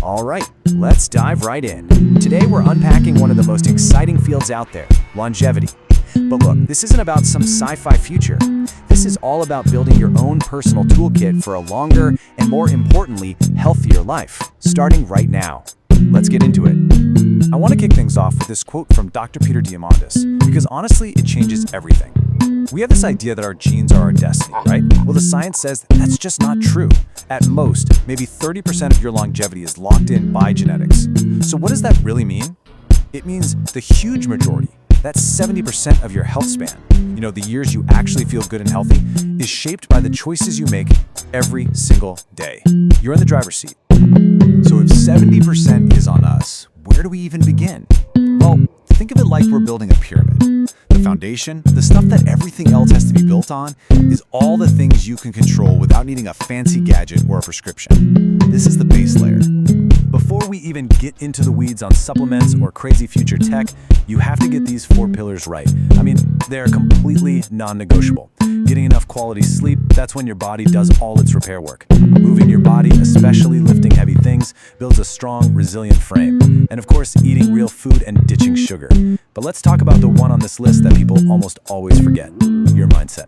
All right, let's dive right in. Today we're unpacking one of the most exciting fields out there, longevity. But look, this isn't about some sci-fi future. This is all about building your own personal toolkit for a longer and, more importantly, healthier life, starting right now. Let's get into it. I want to kick things off with this quote from Dr. Peter Diamandis, because honestly, it changes everything. We have this idea that our genes are our destiny, right? Well, the science says that's just not true. At most, maybe 30% of your longevity is locked in by genetics. So what does that really mean? It means the huge majority, that's 70% of your health span, the years you actually feel good and healthy, is shaped by the choices you make every single day. You're in the driver's seat. So if 70% is on us, where do we even begin? Well, think of it like we're building a pyramid. The foundation, the stuff that everything else has to be built on, is all the things you can control without needing a fancy gadget or a prescription. This is the base layer. Before we even get into the weeds on supplements or crazy future tech, you have to get these 4 pillars right. They're completely non-negotiable. Getting enough quality sleep, that's when your body does all its repair work. Moving your body, especially lifting heavy things, builds a strong, resilient frame. And of course, eating real food and ditching sugar. But let's talk about the one on this list that people almost always forget, your mindset.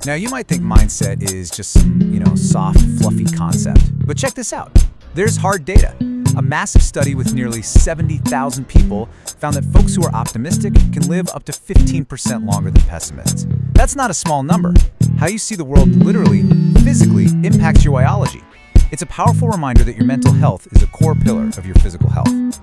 Now, you might think mindset is just some, soft, fluffy concept. But check this out. There's hard data. A massive study with nearly 70,000 people found that folks who are optimistic can live up to 15% longer than pessimists. That's not a small number. How you see the world literally, physically, impacts your biology. It's a powerful reminder that your mental health is a core pillar of your physical health.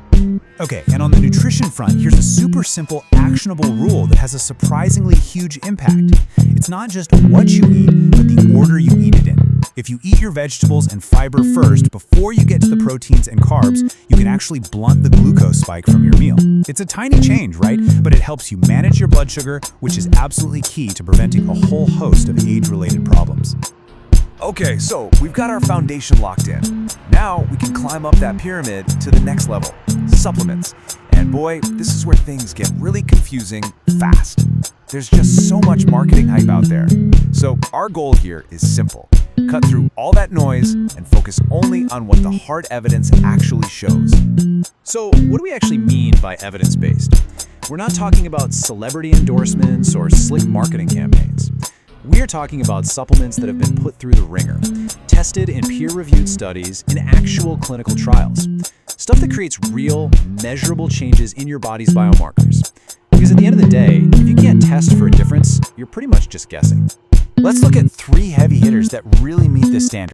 Okay, and on the nutrition front, here's a super simple, actionable rule that has a surprisingly huge impact. It's not just what you eat, but the order you eat it in. If you eat your vegetables and fiber first before you get to the proteins and carbs, you can actually blunt the glucose spike from your meal. It's a tiny change, right? But it helps you manage your blood sugar, which is absolutely key to preventing a whole host of age-related problems. Okay, so we've got our foundation locked in. Now we can climb up that pyramid to the next level, supplements. And boy, this is where things get really confusing fast. There's just so much marketing hype out there. So our goal here is simple. Cut through all that noise and focus only on what the hard evidence actually shows. So what do we actually mean by evidence-based? We're not talking about celebrity endorsements or slick marketing campaigns. We're talking about supplements that have been put through the ringer, tested in peer-reviewed studies in actual clinical trials. Stuff that creates real, measurable changes in your body's biomarkers. Because at the end of the day, if you can't test for a difference, you're pretty much just guessing. Let's look at 3 heavy hitters that really meet this standard.